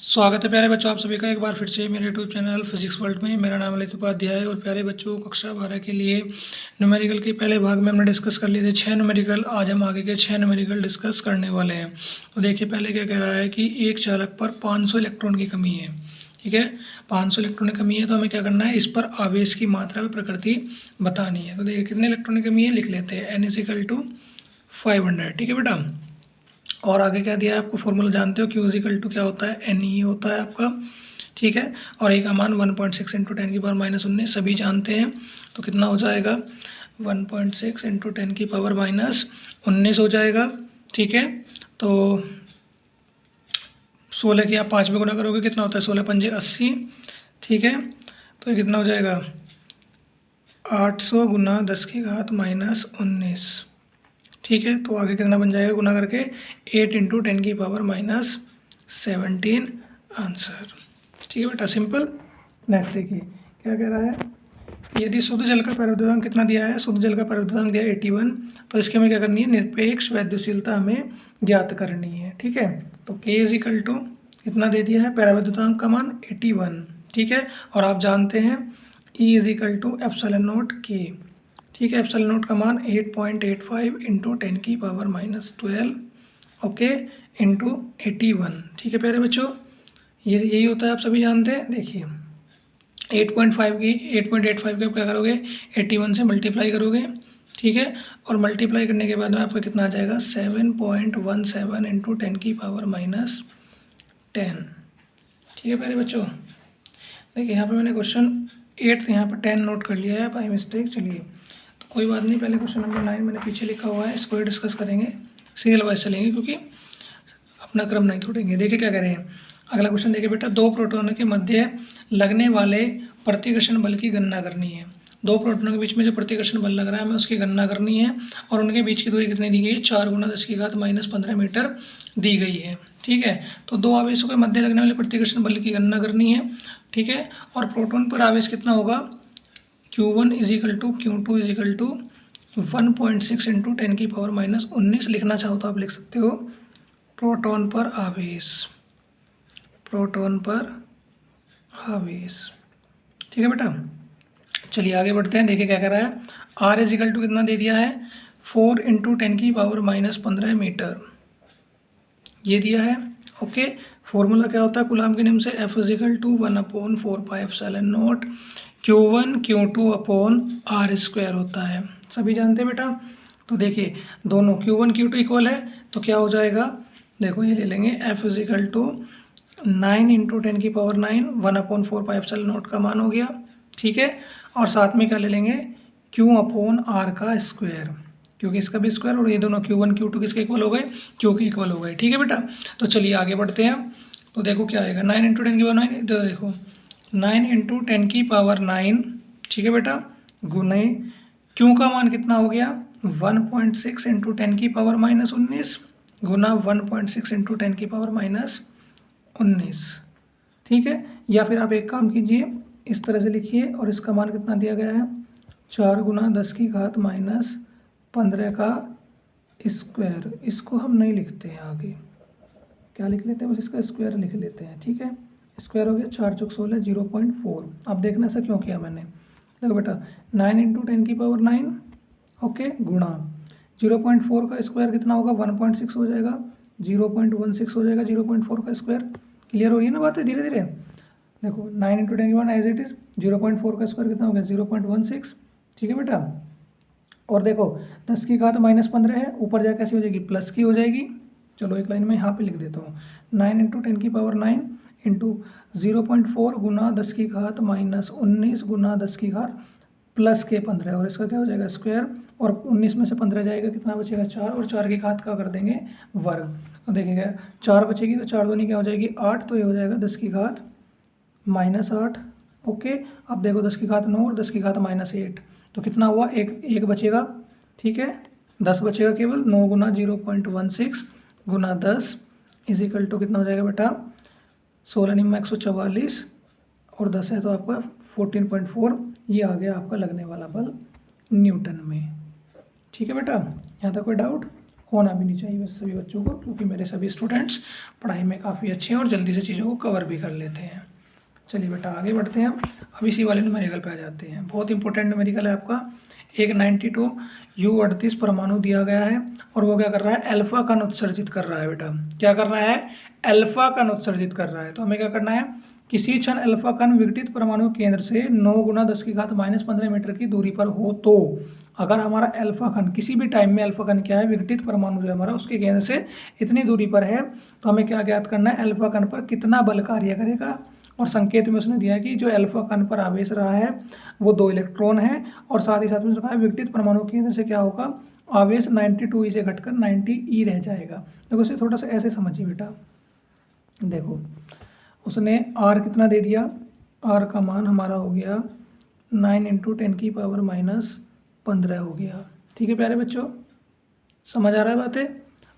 स्वागत है प्यारे बच्चों, आप सभी का एक बार फिर से मेरे यूट्यूब चैनल फिजिक्स वर्ल्ड में। मेरा नाम ललित उपाध्याय है और प्यारे बच्चों, कक्षा 12 के लिए न्यूमेरिकल के पहले भाग में हमने डिस्कस कर लिए थे 6 न्यूमेरिकल। आज हम आगे के 6 न्यूमेरिकल डिस्कस करने वाले हैं। तो देखिए पहले क्या कह रहा है कि एक चालक पर 500 इलेक्ट्रॉन की कमी है। ठीक है, 500 इलेक्ट्रॉन की कमी है तो हमें क्या करना है, इस पर आवेश की मात्रा व प्रकृति बतानी है। तो देखिए कितने इलेक्ट्रॉन की कमी है, लिख लेते हैं n=500। ठीक है बेटा, और आगे क्या दिया है आपको, फॉर्मूला जानते हो, Q क्या होता है, Ne होता है आपका। ठीक है, और ए का मान 1.6 इंटू 10⁻19 सभी जानते हैं। तो कितना हो जाएगा, 1.6 इंटू 10⁻19 हो जाएगा। ठीक है, तो 16 की आप 5 में गुना करोगे, कितना होता है, 16 पंजे 80। ठीक है, तो ये कितना हो जाएगा, 800 गुना 10⁻−19। ठीक है, तो आगे कितना बन जाएगा गुना करके, 8 इंटू 10⁻17 आंसर। ठीक है बेटा, सिंपल। नेक्स्ट देखिए क्या कह रहा है, यदि शुद्ध जल का परिवर्तनांक कितना दिया है, शुद्ध जल का परिवर्तनांक दिया है 81। तो इसके हमें क्या करनी है, निरपेक्ष वैद्युशीलता हमें ज्ञात करनी है। ठीक है, तो K कितना दे दिया है, परावैद्युतांक का मान 81। ठीक है, और आप जानते हैं E=ε0K। ठीक है, एप्सिलॉन नॉट का मान 8.85 इंटू 10⁻12 ओके इंटू 81। ठीक है प्यारे बच्चों, ये यही होता है, आप सभी जानते हैं। देखिए 8.85 के आप क्या करोगे, 81 से मल्टीप्लाई करोगे। ठीक है, और मल्टीप्लाई करने के बाद में आपका कितना आ जाएगा, 7.17 इंटू 10⁻10। ठीक है प्यारे बच्चों, देखिए यहाँ पे मैंने क्वेश्चन 8 यहाँ पर 10 नोट कर लिया है बाई मिस्टेक। चलिए कोई बात नहीं, पहले क्वेश्चन नंबर 9 मैंने पीछे लिखा हुआ है, इसको ही डिस्कस करेंगे, सीरियल वाइज चलेंगे क्योंकि अपना क्रम नहीं तोड़ेंगे। देखिए क्या कह रहे हैं, अगला क्वेश्चन देखिए बेटा, दो प्रोटॉनों के मध्य लगने वाले प्रतिकर्षण बल की गणना करनी है। दो प्रोटॉनों के बीच में जो प्रतिकर्षण बल लग रहा है हमें उसकी गणना करनी है, और उनके बीच की दूरी कितनी दी गई है, 4 × 10⁻15 मीटर दी गई है। ठीक है, तो दो आवेशों के मध्य लगने वाले प्रतिकर्षण बल की गणना करनी है। ठीक है, और प्रोटॉन पर आवेश कितना होगा, Q1 = Q2 1.6 इंटू 10⁻19 लिखना चाहो तो आप लिख सकते हो, प्रोटॉन पर आवेश, प्रोटॉन पर आवेश। ठीक है बेटा, चलिए आगे बढ़ते हैं। देखिए क्या कह रहा है, R = कितना दे दिया है, 4 इंटू 10⁻15 मीटर ये दिया है। ओके, फॉर्मूला क्या होता है कूलाम के नियम से, F = 1/4πε0 Q1 Q2/r² होता है, सभी जानते हैं बेटा। तो देखिए दोनों Q1 Q2 इक्वल है तो क्या हो जाएगा, देखो ये ले लेंगे, F = 9 इंटू 10⁻9 1/4πε0 का मान हो गया। ठीक है, और साथ में क्या ले लेंगे, Q/r का स्क्वायर, क्योंकि इसका भी स्क्वायर, और ये दोनों Q1 Q2 किसके इक्वल हो गए, Q के इक्वल हो गए। ठीक है बेटा, तो चलिए आगे बढ़ते हैं। तो देखो क्या आएगा, 9 इंटू 10⁻9, तो देखो 9 इंटू 10⁻9। ठीक है बेटा, गुने Q का मान कितना हो गया, 1.6 इंटू 10⁻19 गुना 1.6 इंटू 10⁻19। ठीक है, या फिर आप एक काम कीजिए, इस तरह से लिखिए, और इसका मान कितना दिया गया है, 4 × 10⁻15 का स्क्वायर। इसको हम नहीं लिखते हैं, आगे क्या लिख लेते हैं, बस इसका स्क्वायर लिख लेते हैं। ठीक है, स्क्वायर हो गया 4 × 16 0.4। अब देखना ऐसा क्यों किया मैंने, देखो बेटा 9 इंटू 10⁻9 ओके गुणा 0.4 का स्क्वायर कितना होगा, 1.6 हो जाएगा, 0.16 हो जाएगा 0.4 का स्क्वायर। क्लियर हो रही है ना बातें, धीरे धीरे देखो 9 इंटू 10⁻9 एज इट इज़, 0.4 का स्क्वायर कितना हो गया, 0.16। ठीक है बेटा, और देखो 10⁻−15 है, ऊपर जाकर कैसी हो जाएगी, प्लस की हो जाएगी। चलो एक लाइन में यहाँ पे लिख देता हूँ, 9 इंटू 10⁻9 इंटू 0.4 गुना 10⁻−19 गुना 10⁻+15, और इसका क्या हो जाएगा स्क्वायर, और 19 में से 15 जाएगा, कितना बचेगा 4, और 4 की घात का कर देंगे वर्ग। तो देखिएगा 4 बचेगी तो 4 दूनी क्या हो जाएगी 8, तो ये हो जाएगा 10⁻−8। ओके, अब देखो 10⁻9 और 10⁻−8, तो कितना हुआ, एक बचेगा। ठीक है, 10 बचेगा केवल, 9 गुना 0.16 गुना 10 = कितना हो जाएगा बेटा, 16 × 144, और 10 है तो आपका 14.4। ये आ गया आपका लगने वाला बल न्यूटन में। ठीक है बेटा, यहाँ तक कोई डाउट, होना भी नहीं चाहिए वैसे सभी बच्चों को, क्योंकि मेरे सभी स्टूडेंट्स पढ़ाई में काफ़ी अच्छे हैं और जल्दी से चीज़ों को कवर भी कर लेते हैं। चलिए बेटा आगे बढ़ते हैं अब इसी वाले न्यूमेरिकल पे आ जाते हैं। बहुत इंपॉर्टेंट न्यूमेरिकल है आपका। एक 92 U38 परमाणु दिया गया है और वो क्या कर रहा है, अल्फा कण उत्सर्जित कर रहा है बेटा। क्या कर रहा है, अल्फा कण उत्सर्जित कर रहा है। तो हमें क्या करना है, किसी क्षण अल्फा कण विघटित परमाणु केंद्र से 9 × 10⁻⁻15 मीटर की दूरी पर हो तो अगर हमारा अल्फा कण किसी भी टाइम में अल्फा कण क्या है, विघटित परमाणु जो हमारा उसके केंद्र से इतनी दूरी पर है, तो हमें क्या ज्ञात करना है, अल्फा कण पर कितना बल कार्य करेगा। और संकेत में उसने दिया है कि जो अल्फा कण पर आवेश रहा है वो 2 इलेक्ट्रॉन है, और साथ ही साथ में रखा है विघटित परमाणु केंद्र से क्या होगा, आवेश 92 से घटकर 90 E रह जाएगा। देखो इसे थोड़ा सा ऐसे समझिए बेटा। देखो उसने R कितना दे दिया, R का मान हमारा हो गया 9 × 10⁻⁻15 हो गया। ठीक है प्यारे बच्चों, समझ आ रहा है बातें।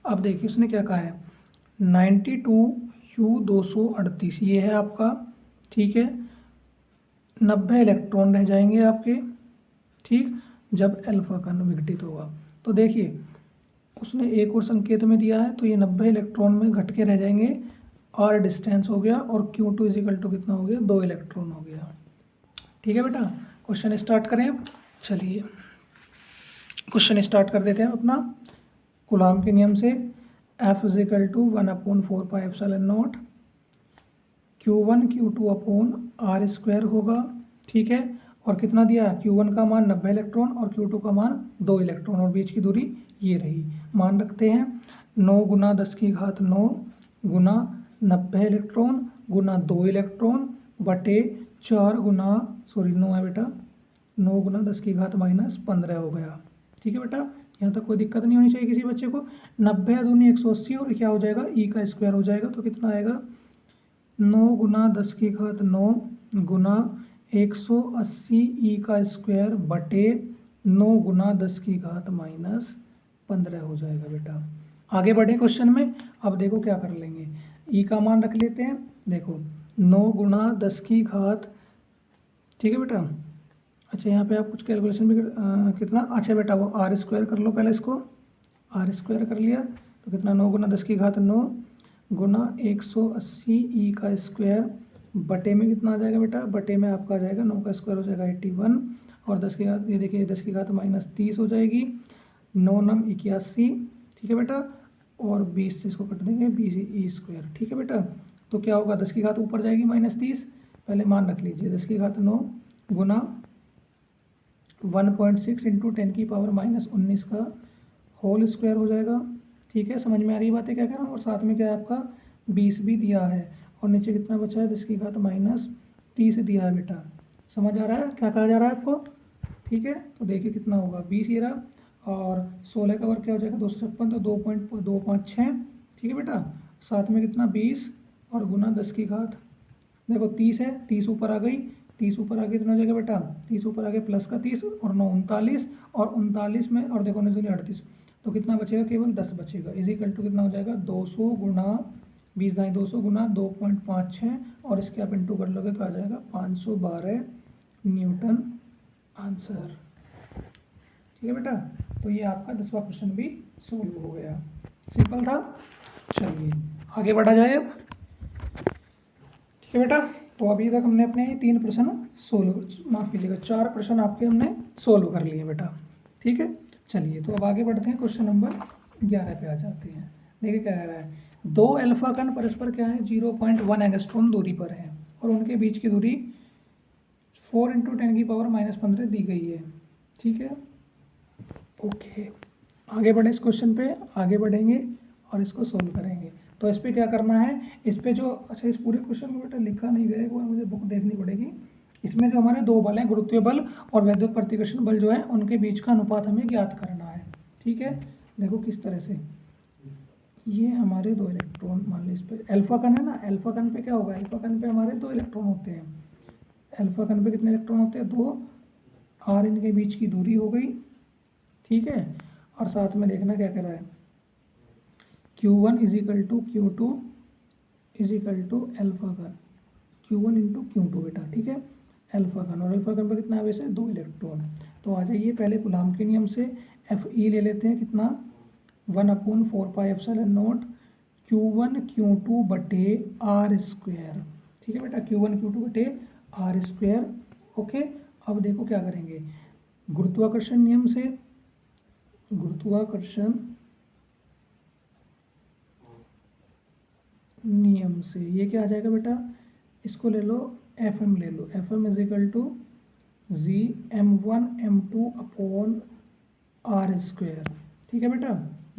अब देखिए उसने क्या कहा है, 92U238 ये है आपका, ठीक है, 90 इलेक्ट्रॉन रह जाएंगे आपके, ठीक, जब अल्फा कण विघटित होगा। तो देखिए उसने एक और संकेत में दिया है, तो ये 90 इलेक्ट्रॉन में घट के रह जाएंगे, और डिस्टेंस हो गया, और Q2 = कितना हो गया, 2 इलेक्ट्रॉन हो गया। ठीक है बेटा, क्वेश्चन स्टार्ट करें अब। चलिए क्वेश्चन स्टार्ट कर देते हैं अपना कूलाम के नियम से। F = 1/4πε0 Q1 Q2/R² होगा, ठीक है। और कितना दिया, Q1 का मान 90 इलेक्ट्रॉन और Q2 का मान 2 इलेक्ट्रॉन, और बीच की दूरी ये रही। मान रखते हैं 9 × 10⁹ गुना 90 इलेक्ट्रॉन गुना 2 इलेक्ट्रॉन बटे 4 गुना 9 है बेटा, 9 × 10⁻⁻15 हो गया। ठीक है बेटा, यहाँ तक कोई दिक्कत नहीं होनी चाहिए किसी बच्चे को। 90 × 2 = 180 और क्या हो जाएगा, E का स्क्वायर हो जाएगा। तो कितना आएगा, 9 × 10⁹ गुना 180 E का स्क्वायर बटे 9 × 10⁻⁻15 हो जाएगा बेटा। आगे बढ़े क्वेश्चन में। अब देखो क्या कर लेंगे, E का मान रख लेते हैं। देखो 9 × 10⁻, ठीक है बेटा। अच्छा यहाँ पे आप कुछ कैलकुलेशन भी कितना, अच्छा बेटा वो R² कर लो पहले, इसको R² कर लिया तो कितना, 9 × 10⁹ गुना 180 E का स्क्वायर बटे में कितना आ जाएगा बेटा, बटे में आपका आ जाएगा 9 का स्क्वायर हो जाएगा 81, और 10 की घात, ये देखिए 10⁻30 हो जाएगी, 9 × 9 = 81, ठीक है बेटा, और 20 से इसको कट देंगे, 20E²। ठीक है बेटा, तो क्या होगा, 10 की घात ऊपर जाएगी -30, पहले मान रख लीजिए, 10⁹ गुना 1.6 × 10⁻⁻19 का होल स्क्वायर हो जाएगा। ठीक है, समझ में आ रही बातें क्या कह रहा हूँ। और साथ में क्या है आपका 20 भी दिया है, और नीचे कितना बचा है, 10⁻30 दिया है बेटा। समझ आ रहा है क्या कहा जा रहा है आपको। ठीक है, तो देखिए कितना होगा, 20 ये रहा, और 16 का वर्ग क्या हो जाएगा, 256, तो 2.256। ठीक है बेटा, साथ में कितना 20 और गुना 10 की घात, देखो 30 है, 30 ऊपर आ गई, 30 ऊपर आगे कितना हो जाएगा बेटा, 30 ऊपर आगे प्लस का 30 और 9 39, और 39 में और देखो 9 38, तो कितना बचेगा, केवल 10 बचेगा। = कितना हो जाएगा, 200 गुना 20 दाएँ 200 गुना 2.56, और इसके आप इंटू कर लोगे तो आ जाएगा 512 न्यूटन आंसर। ठीक है बेटा, तो ये आपका 10वां क्वेश्चन भी सोल्व हो गया, सिंपल था। चलिए आगे बढ़ा जाए अब। ठीक है बेटा, तो अभी तक हमने अपने 3 प्रश्न सोल्व, माफ़ कीजिएगा 4 प्रश्न आपके हमने सोल्व कर लिए बेटा। ठीक है, चलिए तो अब आगे बढ़ते हैं, क्वेश्चन नंबर 11 पे आ जाते हैं। देखिए क्या कह रहा है, 2 अल्फा कण परस्पर क्या है, 0.1 एंगस्ट्रॉम दूरी पर है, और उनके बीच की दूरी 4 × 10⁻⁻15 दी गई है। ठीक है, ओके, आगे बढ़े इस क्वेश्चन पे, आगे बढ़ेंगे और इसको सोल्व करेंगे। तो इस पे क्या करना है, इस पे जो, अच्छा इस पूरे क्वेश्चन में बेटा लिखा नहीं गया है, वो मुझे बुक देखनी पड़ेगी। इसमें जो हमारे 2 बल हैं, गुरुत्वीय बल और वैद्युत प्रतिकर्षण बल जो है, उनके बीच का अनुपात हमें ज्ञात करना है। ठीक है, देखो किस तरह से, ये हमारे 2 इलेक्ट्रॉन, मान लीजिए इस पर अल्फा कण है ना, अल्फा कण पे क्या होगा, अल्फा कण पे हमारे 2 इलेक्ट्रॉन होते हैं। अल्फा कण पे कितने इलेक्ट्रॉन होते हैं, 2, और इनके बीच की दूरी हो गई। ठीक है, और साथ में देखना क्या कह रहा है, Q1 = Q2 = अल्फा कण, Q1 × Q2 बेटा। ठीक है, अल्फा कण, और अल्फा कण पर कितना आवेश है, 2 इलेक्ट्रॉन। तो आ जाइए पहले कूलाम के नियम से FE ले लेते हैं, कितना 1/4πε0 Q1 Q2 बटे आर स्क्वायर। ठीक है बेटा, Q1 Q2 बटे आर स्क्वायर। ओके, अब देखो क्या करेंगे, गुरुत्वाकर्षण नियम से ये क्या आ जाएगा बेटा, इसको ले लो, Fm ले लो, Fm is equal to G m1 m2 upon r square. ठीक है बेटा,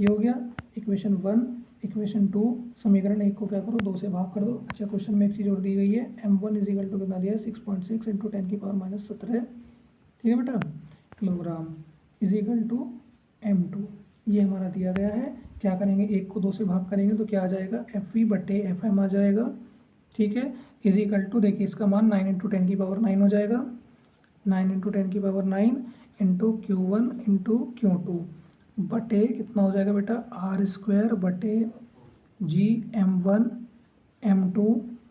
ये हो गया इक्वेशन 1। इक्वेशन 2, समीकरण 1 को क्या करो, 2 से भाग कर दो। अच्छा, क्वेश्चन में एक चीज़ और दी गई है, m1 इज इक्वल टू कितना दिया है, 6.6 इंटू 10 की पावर माइनस 17। ठीक है बेटा, kilogram is equal to m2, ये हमारा दिया गया है। क्या करेंगे, 1 को 2 से भाग करेंगे तो क्या आ जाएगा, Fv बटे Fm आ जाएगा। ठीक है, इज इक्वल टू, देखिए इसका मान 9 इंटू 10 की पावर 9 हो जाएगा, 9 इंटू 10 की power 9 into Q1 into Q2 बटे कितना हो जाएगा बेटा, आर स्क्वायर बटे जी m1 m2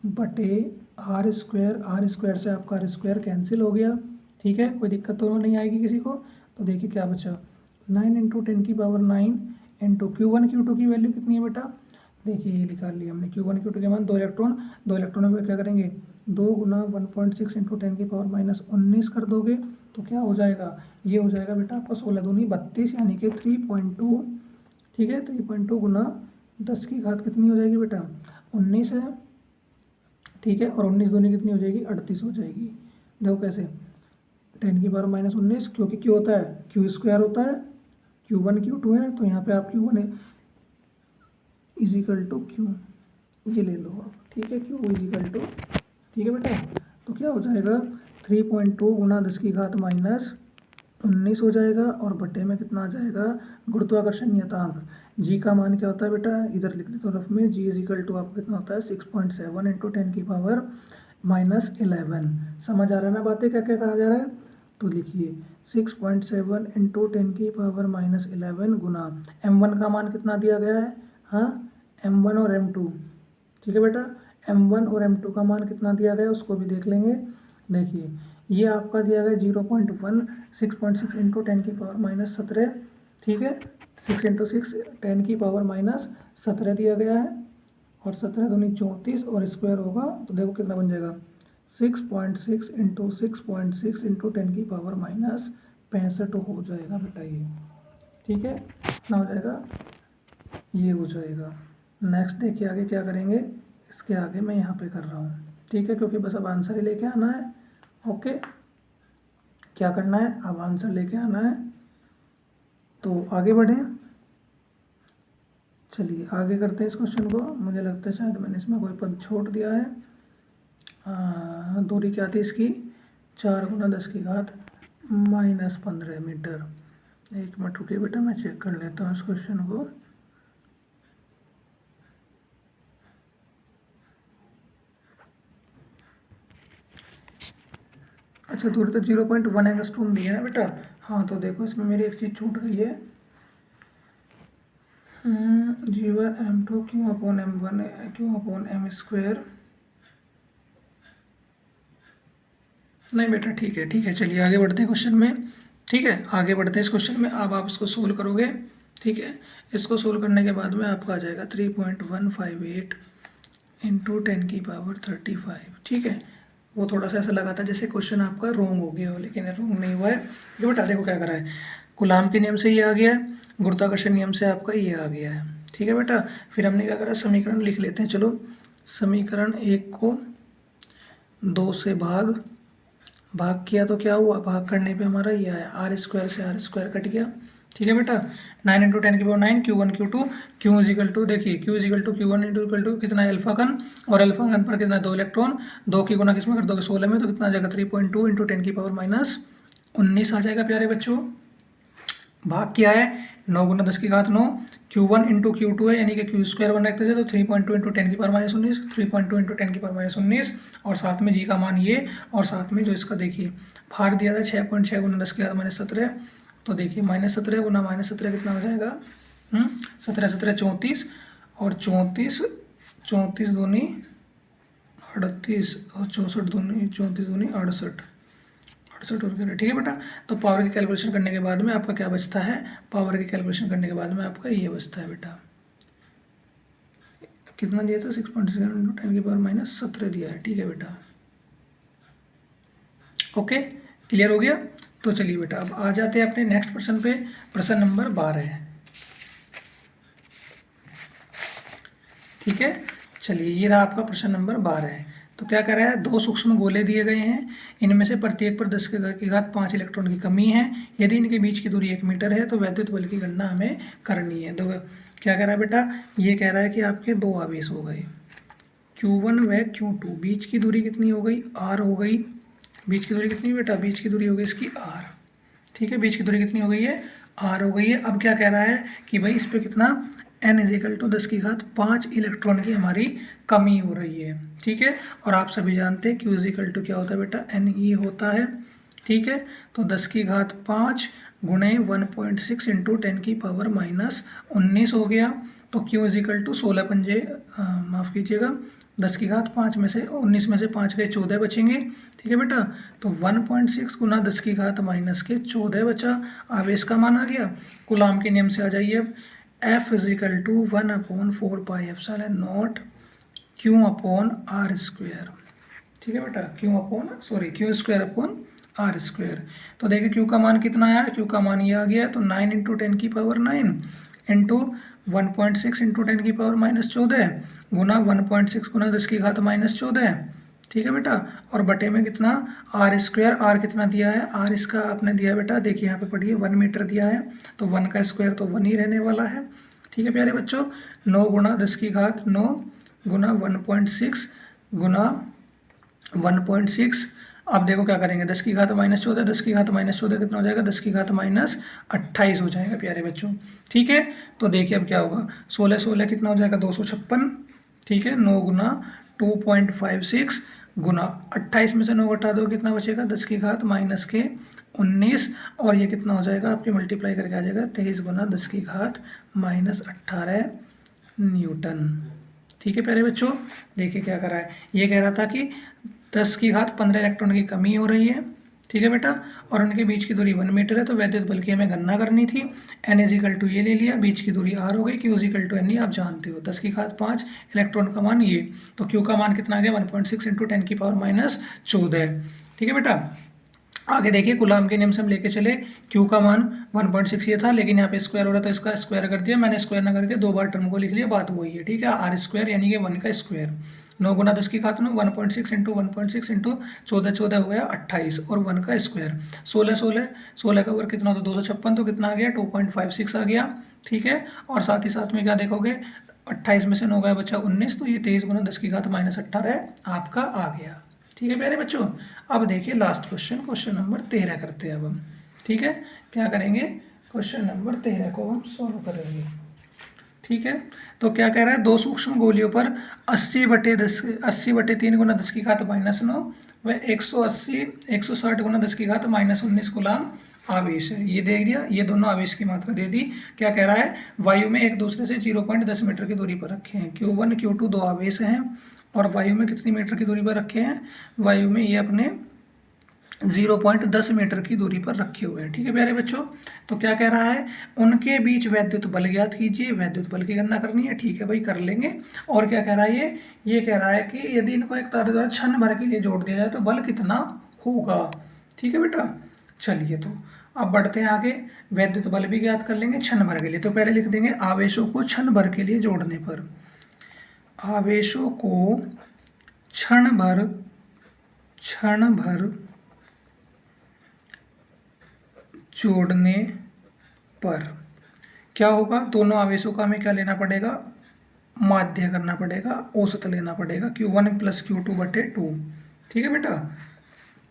बटे आर स्क्वायर से आपका आर स्क्वायर कैंसिल हो गया। ठीक है, कोई दिक्कत तो नहीं आएगी किसी को। तो देखिए क्या बचा, 9 इंटू 10 की पावर 9 इंटू Q1 Q2 की वैल्यू कितनी है बेटा, देखिए ये निकाल लिया हमने, Q1 Q2 के मान 2 इलेक्ट्रॉनों में क्या करेंगे, 2 गुना 1.6 इंटू 10 की पावर माइनस 19 कर दोगे तो क्या हो जाएगा, ये हो जाएगा बेटा आपका 16 दूनी 32 यानी कि 3.2। ठीक है, 3.2 गुना 10 की घात कितनी हो जाएगी बेटा, 19 है। ठीक है, और 19 दूनी कितनी हो जाएगी, 38 हो जाएगी। देखो कैसे, 10 की पावर माइनस 19, क्योंकि क्यू होता है क्यू स्क्वायर होता है, Q1 Q2 है, तो यहाँ पे आप Q1 is equal to Q, ये ले लो आप। ठीक है, क्यू इज इक्वल टू, ठीक है बेटा, तो क्या हो जाएगा 3.2 गुना 10 की घात माइनस 19 हो जाएगा, और बटे में कितना आ जाएगा, गुरुत्वाकर्षण नियतांक जी का मान क्या होता है बेटा, इधर लिख देता हूँ रफ में, जी इज इक्वल टू आपको कितना होता है 6.7 इंटू 10 की पावर माइनस 11। समझ आ रहा है ना बातें, क्या क्या कहा जा रहा है, तो लिखिए 6.7 इंटू 10 की पावर माइनस 11 गुना m1 का मान कितना दिया गया है, हाँ m1 और m2। ठीक है बेटा, m1 और m2 का मान कितना दिया गया है उसको भी देख लेंगे। देखिए ये आपका दिया गया 0.1, 6.6 इंटू 10 की पावर माइनस 17। ठीक है, 6 इंटू 6 10 की पावर माइनस 17 दिया गया है, और 17 दूनी 34 और स्क्वायर होगा तो देखो कितना बन जाएगा, 6.6 इंटू 6.6 इंटू 10 की पावर माइनस 65 हो जाएगा बेटा ये। ठीक है, कितना हो जाएगा, ये हो जाएगा। नेक्स्ट देखिए आगे क्या करेंगे, इसके आगे मैं यहाँ पे कर रहा हूँ। ठीक है, क्योंकि बस अब आंसर ही लेके आना है। ओके, क्या करना है, अब आंसर लेके आना है, तो आगे बढ़ें। चलिए आगे करते हैं इस क्वेश्चन को। मुझे लगता है शायद मैंने इसमें कोई पद छोड़ दिया है। दूरी क्या थी इसकी, 4 गुना 10 की घात माइनस 15 मीटर। एक मिनट रुकिए बेटा, मैं चेक कर लेता हूँ इस क्वेश्चन को। अच्छा, दूरी तो 0.1 एंगस्ट्रोम दी है ना बेटा। हाँ, तो देखो इसमें मेरी एक चीज़ छूट गई है, G1 m2 Q upon m1 Q upon m square. नहीं बेटा, ठीक है, चलिए आगे बढ़ते हैं क्वेश्चन में। ठीक है, आगे बढ़ते हैं इस क्वेश्चन में। अब आप इसको सोल्व करोगे। ठीक है, इसको सोल्व करने के बाद में आपका आ जाएगा 3.158 इंटू 10 की पावर 35। ठीक है, वो थोड़ा सा ऐसा लगा था जैसे क्वेश्चन आपका रॉन्ग हो गया हो, लेकिन रॉन्ग नहीं हुआ है। ये बेटा देखो क्या करा है, कूलाम के नियम से ये आ गया है, गुरुत्वाकर्षण नियम से आपका ये आ गया है। ठीक है बेटा, फिर हमने क्या करा, समीकरण लिख लेते हैं। चलो, समीकरण 1 को 2 से भाग किया तो क्या हुआ, भाग करने पे हमारा ये आया, आर स्क्वायर से आर स्क्वायर कट गया। ठीक है बेटा, 9 इंटू 10 की power 9, Q1 Q2, q is equal to, देखिए q is equal to Q1 into equal to कितना अल्फा कण, और अल्फा कण पर कितना 2 इलेक्ट्रॉन, 2 की गुना किसमें कर दोगे 16 में, तो कितना आ जाएगा 3.2 इंटू 10 की पावर माइनस 19 आ जाएगा प्यारे बच्चों। भाग क्या है, 9 गुना 10 की घात 9, Q1 इंटू Q2 है यानी कि क्यू स्क्वायर बन रखते थे, तो 3.2 इंटू 10 की पावर माइनस 19, 3.2 इंटू 10 की पावर माइनस 19, और साथ में जी का मान ये, और साथ में जो इसका देखिए भाग दिया था 6.6 गुना 10 की घात माइनस 17, तो देखिए माइनस 17 गुना माइनस 17 कितना हो जाएगा, 17 17 34, और 34 दूनी 38, और 64 दूनी 38, 68 और करें, ठीक है बेटा। तो पावर की कैलकुलेशन करने के बाद में आपका क्या बचता है, पावर की कैलकुलेशन करने के बाद में आपका ये बचता है बेटा, कितना दिया था 6.7 10 की पावर माइनस 17 दिया है, ठीक है बेटा। ओके, क्लियर हो गया। तो चलिए बेटा अब आ जाते हैं अपने नेक्स्ट प्रश्न पे, प्रश्न नंबर 12 है, ठीक है। चलिए ये रहा आपका प्रश्न नंबर 12 है। तो क्या कर रहा है, दो सूक्ष्म गोले दिए गए हैं, इनमें से प्रत्येक पर 10 की घात 5 इलेक्ट्रॉन की कमी है, यदि इनके बीच की दूरी 1 मीटर है तो वैद्युत बल की गणना हमें करनी है। तो क्या कह रहा है बेटा, ये कह रहा है कि आपके दो आवेश हो गए Q1 व Q2, बीच की दूरी कितनी हो गई, R हो गई। बीच की दूरी कितनी बेटा, बीच की दूरी हो गई इसकी R, ठीक है। बीच की दूरी कितनी हो गई है, R हो गई है। अब क्या कह रहा है कि भाई इस पर कितना n = 10 की घात 5 इलेक्ट्रॉन की हमारी कमी हो रही है, ठीक है। और आप सभी जानते हैं Q = क्या होता है बेटा, Ne होता है, ठीक है। तो 10 की घात 5 गुणे 1.6 × 10 की पावर माइनस 19 हो गया। तो Q = 16 पंजे माफ़ कीजिएगा, 10 की घात 5 में से 19 में से 5 गए 14 बचेंगे, ठीक है बेटा। तो 1.6 गुना 10 की घात माइनस के 14 बचा, आवेश का मान आ गया। कूलाम के नियम से आ जाइए अब, F = 1/4πε0 Q/r², ठीक है बेटा, Q² तो देखिए Q का मान कितना आया, Q का मान ये आ गया। तो 9 × 10 की पावर 9 इंटू 1.6 × 10 की पावर माइनस 14 गुना 1.6 गुना 10 की घात माइनस 14, ठीक है बेटा। और बटे में कितना r², r कितना दिया है, r इसका आपने दिया बेटा, देखिए यहाँ पे पढ़िए 1 मीटर दिया है, तो 1 का स्क्वायर तो 1 ही रहने वाला है, ठीक है प्यारे बच्चों। 9 गुना 10 की घात 9 गुना 1.6 गुना 1.6, अब देखो क्या करेंगे, 10 की घात माइनस 14, 10 की घात माइनस 14 कितना हो जाएगा, 10 की घात माइनस 28 हो जाएगा प्यारे बच्चों, ठीक है। तो देखिए अब क्या होगा, 16 कितना हो जाएगा 256, ठीक है। 9 गुना 2.56 गुना 28 में से 9 घटा दो कितना बचेगा, 10 की घात माइनस के 19, और ये कितना हो जाएगा आपके मल्टीप्लाई करके आ जाएगा 23 गुना 10 की घात माइनस 18 न्यूटन, ठीक है प्यारे बच्चों। देखिए क्या कर रहा है, ये कह रहा था कि 10 की घात 15 इलेक्ट्रॉन की कमी हो रही है, ठीक है बेटा, और उनके बीच की दूरी 1 मीटर है, तो वैद्युत बल की हमें गणना करनी थी। n = ये ले लिया, बीच की दूरी r हो गई, Q = Ne आप जानते हो, 10 की घात 5 इलेक्ट्रॉन का मान ये, तो Q का मान कितना आ गया 1.6 × 10 की पावर माइनस 14, ठीक है बेटा। आगे देखिए कूलाम के नियम से हम लेके चले, Q का मान 1.6 ये था, लेकिन यहाँ पे स्क्वायर हो रहा था, इसका स्क्वायर कर दिया मैंने, स्क्वायर ना करके 2 बार टर्म को लिख लिया, बात वही है, ठीक है। r² यानी कि 1 का स्क्वायर, 9 गुना 10 की घात 9, 1.6 × 1.6 × 14 हो गया 28, और 1 का स्क्वायर 16 का वर्ग कितना होता है 256, तो कितना आ गया 2.56 आ गया, ठीक है। और साथ ही साथ में क्या देखोगे, 28 में से 9 गया बचा 19, तो ये 23 गुना 10 की घात माइनस 18 आपका आ गया, ठीक है प्यारे बच्चों। अब देखिए लास्ट क्वेश्चन नंबर 13 करते हैं अब हम, ठीक है। क्या करेंगे, क्वेश्चन नंबर 13 को हम सॉल्व करेंगे, ठीक है। तो क्या कह रहा है, दो सूक्ष्म गोलियों पर 80/3 गुना 10 की घात माइनस 9 व 160 गुना 10 की घात माइनस 19 कूलाम आवेश है, ये दे दिया, ये दोनों आवेश की मात्रा दे दी। क्या कह रहा है, वायु में एक दूसरे से 0.10 मीटर की दूरी पर रखे हैं, Q1 Q2 दो आवेश हैं, और वायु में कितनी मीटर की दूरी पर रखे हैं, वायु में ये अपने 0.10 मीटर की दूरी पर रखे हुए हैं, ठीक है प्यारे बच्चों। तो क्या कह रहा है, उनके बीच वैद्युत बल ज्ञात कीजिए, वैद्युत बल की गणना करनी है, ठीक है भाई कर लेंगे। और क्या कह रहा है, ये कह रहा है कि यदि इनको एक तार द्वारा क्षण भर के लिए जोड़ दिया जाए तो बल कितना होगा, ठीक है बेटा। चलिए तो अब बढ़ते हैं आगे, वैद्युत बल भी ज्ञात कर लेंगे क्षण भर के लिए। तो पहले लिख देंगे आवेशों को क्षण भर के लिए जोड़ने पर, आवेशों को क्षण भर जोड़ने पर क्या होगा, दोनों आवेशों का हमें क्या लेना पड़ेगा, माध्य करना पड़ेगा, औसत लेना पड़ेगा, Q1 + Q2/2, ठीक है बेटा।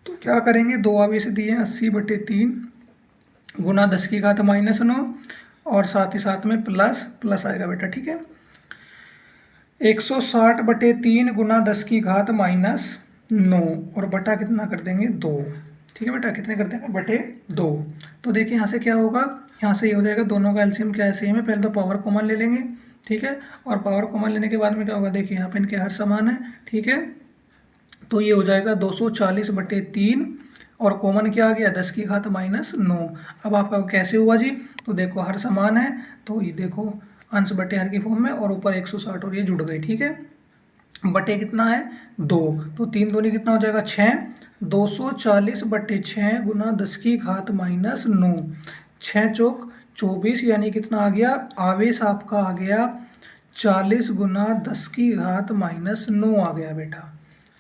तो क्या करेंगे, दो आवेश दिए 80/3 गुना 10 की घात माइनस 9, और साथ ही साथ में प्लस आएगा बेटा, ठीक है। 160/3 गुना 10 की घात माइनस 9, और बटा कितना कर देंगे 2, ठीक है बेटा, कितने कर देंगे बटे 2। तो देखिए यहाँ से क्या होगा, यहाँ से ये हो जाएगा, दोनों का एलसीएम क्या है सेम है, पहले तो पावर कॉमन ले लेंगे, ठीक है। और पावर कॉमन लेने के बाद में क्या होगा, देखिए यहाँ पे इनके हर समान है, ठीक है। तो ये हो जाएगा 240/3, और कॉमन क्या आ गया 10 की घात -9। अब आपका कैसे हुआ जी, तो देखो हर समान है तो ये देखो अंश बटे हर की फॉर्म में और ऊपर 160 और ये जुड़ गई, ठीक है। बटे कितना है 2, तो 3 दूनी कितना हो जाएगा 6, 240 बटे 6 गुना 10 की घात -9, 6 चौक 24 यानी कितना आ गया, आवेश आपका आ गया 40 गुना 10 की घात -9 आ गया बेटा,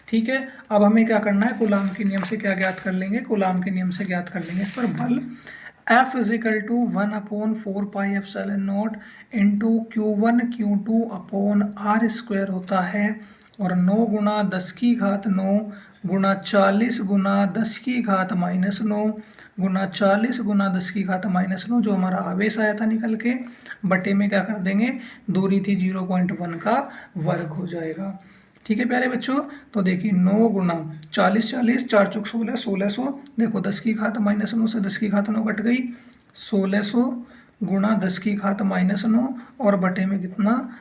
ठीक है। अब हमें क्या करना है, कूलाम के नियम से क्या ज्ञात कर लेंगे, कूलाम के नियम से ज्ञात कर लेंगे इस पर बल F = 1/4πε0 into Q1 Q2 upon R² होता है और 9 गुना 10 की घात 9 गुना 40 गुना 10 की घात -9 गुना 40 गुना 10 की घात -9 जो हमारा आवेश आया था निकल के, बटे में क्या कर देंगे, दूरी थी 0.1 का वर्ग हो जाएगा, ठीक है प्यारे बच्चों। तो देखिए 9 गुना 40 40 4 चौक 16 1600, देखो 10 की घात -9 से 10 की घात 9 कट गई, 1600 गुना 10 की घात -9 और बटे में कितना,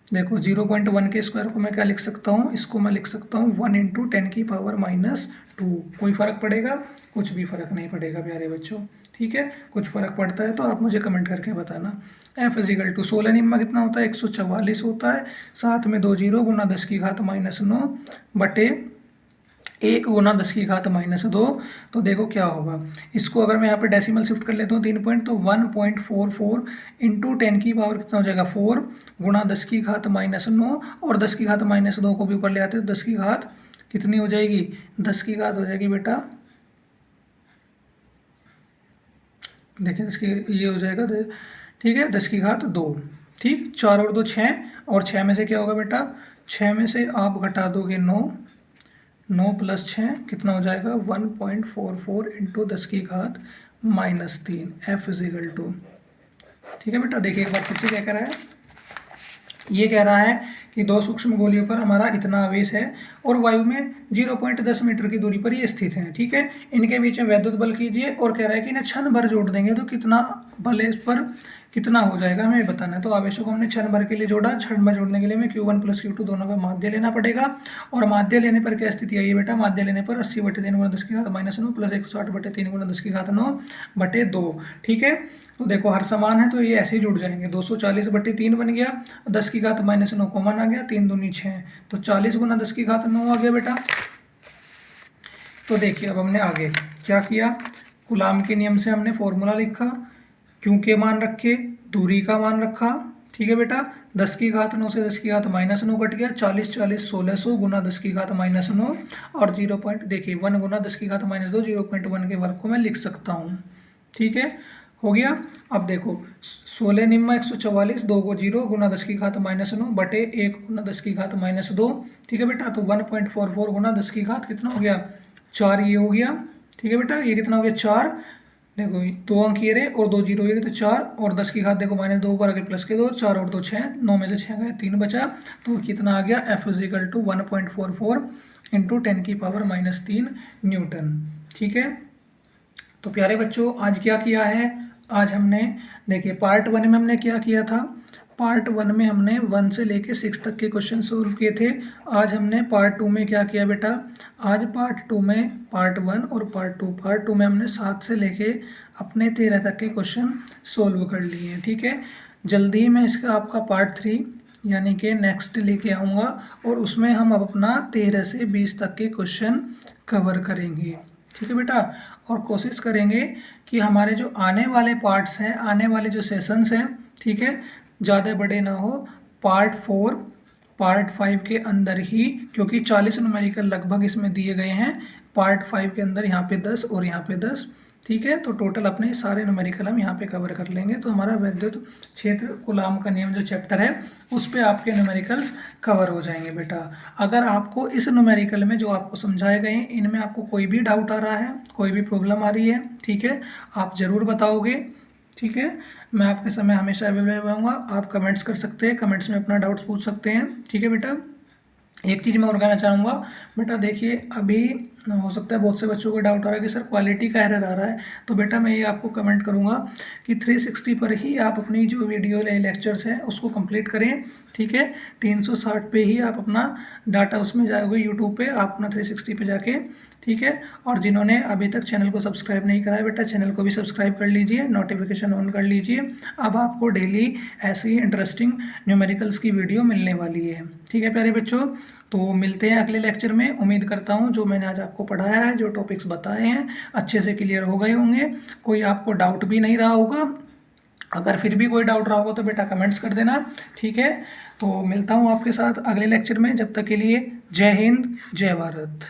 देखो 0.1 के स्क्वायर को मैं क्या लिख सकता हूँ, इसको मैं लिख सकता हूँ 1 × 10 की पावर -2। कोई फ़र्क पड़ेगा, कुछ भी फ़र्क नहीं पड़ेगा प्यारे बच्चों, ठीक है। कुछ फ़र्क पड़ता है तो आप मुझे कमेंट करके बताना। F = 16 निम्मा कितना होता है 144 होता है, साथ में 2 0 गुना 10 की घात -9 बटे 1 गुना 10 की घात -2। तो देखो क्या होगा, इसको अगर मैं यहाँ पे डेसिमल शिफ्ट कर लेता हूँ 3 पॉइंट, तो 1.44 इंटू 10 की पावर कितना हो जाएगा 4 गुना 10 की घात -9 और 10 की घात -2 को भी ऊपर ले आते हैं तो 10 की घात कितनी हो जाएगी, 10 की घात हो जाएगी बेटा, देखिए 10 की ये हो जाएगा, ठीक है 10 की घात 2, ठीक। 4 और 2 6 और 6 में से क्या होगा बेटा, 6 में से आप घटा दोगे 9, 9 + 6 कितना हो जाएगा 1.44 इंटू 10 की घात -3 F = ठीक है बेटा। देखिए एक बार फिर से क्या कह रहा है, ये कह रहा है कि 2 सूक्ष्म गोलियों पर हमारा इतना आवेश है और वायु में 0.10 मीटर की दूरी पर ये स्थित हैं, ठीक है। इनके बीच में वैद्युत बल कीजिए और कह रहा है कि इन्हें क्षण भर जोड़ देंगे तो कितना बल है इस पर, कितना हो जाएगा हमें बताना है। तो आवेशों को हमने क्षण भर के लिए जोड़ा, क्षण भर जोड़ने के लिए हमें Q1 + Q2 दोनों का माध्य लेना पड़ेगा और माध्य लेने पर क्या स्थिति आई है बेटा, माध्य लेने पर 80/3 × 10 की घात -9 प्लस 160/3 × 10 की घात 9/2, ठीक है। तो देखो हर समान है तो ये ऐसे ही जुड़ जाएंगे, 240/3 बन गया, 10 की घात -9 कॉमन आ गया, 3 दूनी 6 तो 40 गुना 10 की घात 9 आ गया बेटा। तो देखिए अब हमने आगे क्या किया, कूलाम के नियम से हमने फॉर्मूला लिखा, क्यू के मान रखे, दूरी का मान रखा, ठीक है बेटा। 10 की घात 9 से 10 की घात -9 कट गया, 40 40 1600 गुना 10 की घात -9 और 0. देखिए 1 गुना 10 की घात -2 0.1 के वर्ग को मैं लिख सकता हूँ, ठीक है, हो गया। अब देखो 16 निम्मा 144, 2 को 0 गुना 10 की घात -9 बटे 1 गुना 10 की घात -2, ठीक है बेटा। तो 1.44 गुना 10 की घात कितना हो गया 4, ये हो गया, ठीक है बेटा। ये कितना हो गया 4, देखो 2 अंक ये रहे और 2 0 ये रहे तो 4 और 10 की घात देखो -2 ऊपर आगे प्लस के 2, 4 और 2 6, 9 में से 6 गए 3 बचा, तो कितना आ गया F = 1.44 इंटू 10 की पावर -3 न्यूटन, ठीक है। तो प्यारे बच्चों आज क्या किया है, आज हमने देखिए पार्ट 1 में हमने क्या किया था, पार्ट 1 में हमने 1 से लेके 6 तक के क्वेश्चन सोल्व किए थे। आज हमने पार्ट 2 में क्या किया बेटा, आज पार्ट 2 में पार्ट 1 और पार्ट 2 में हमने 7 से लेके अपने 13 तक के क्वेश्चन सोल्व कर लिए हैं, ठीक है। जल्दी ही मैं इसका आपका पार्ट 3 यानी कि नेक्स्ट लेके आऊँगा और उसमें हम अब अपना 13 से 20 तक के क्वेश्चन कवर करेंगे, ठीक है बेटा। और कोशिश करेंगे कि हमारे जो आने वाले पार्ट्स हैं, आने वाले जो सेशंस हैं, ठीक है, ज़्यादा बड़े ना हो, पार्ट 4 पार्ट 5 के अंदर ही, क्योंकि 40 न्यूमेरिकल लगभग इसमें दिए गए हैं, पार्ट 5 के अंदर यहाँ पे 10 और यहाँ पे 10, ठीक है। तो टोटल अपने सारे न्यूमेरिकल हम यहाँ पे कवर कर लेंगे, तो हमारा विद्युत क्षेत्र कूलाम का नियम जो चैप्टर है उस पर आपके न्यूमेरिकल्स कवर हो जाएंगे बेटा। अगर आपको इस न्यूमेरिकल में जो आपको समझाए गए हैं इनमें आपको कोई भी डाउट आ रहा है, कोई भी प्रॉब्लम आ रही है, ठीक है, आप ज़रूर बताओगे, ठीक है। मैं आपके समय हमेशा अवेलेबल रहूँगा, आप कमेंट्स कर सकते हैं, कमेंट्स में अपना डाउट्स पूछ सकते हैं, ठीक है बेटा। एक चीज़ मैं और कहना चाहूँगा बेटा, देखिए अभी हो सकता है बहुत से बच्चों को डाउट आ रहा है कि सर क्वालिटी का एरर आ रहा है, तो बेटा मैं ये आपको कमेंट करूँगा कि 360 पर ही आप अपनी जो वीडियो लेक्चर्स हैं उसको कंप्लीट करें, ठीक है। 360 पे ही आप अपना डाटा उसमें जाओगे यूट्यूब पे, आप अपना 360 पे जाके, ठीक है। और जिन्होंने अभी तक चैनल को सब्सक्राइब नहीं करा है बेटा, चैनल को भी सब्सक्राइब कर लीजिए, नोटिफिकेशन ऑन कर लीजिए। अब आपको डेली ऐसी इंटरेस्टिंग न्यूमेरिकल्स की वीडियो मिलने वाली है। ठीक है प्यारे बच्चों, तो मिलते हैं अगले लेक्चर में। उम्मीद करता हूँ जो मैंने आज आपको पढ़ाया है, जो टॉपिक्स बताए हैं, अच्छे से क्लियर हो गए होंगे। कोई आपको डाउट भी नहीं रहा होगा। अगर फिर भी कोई डाउट रहा होगा तो बेटा कमेंट्स कर देना। ठीक है, तो मिलता हूँ आपके साथ अगले लेक्चर में। जब तक के लिए जय हिंद, जय भारत।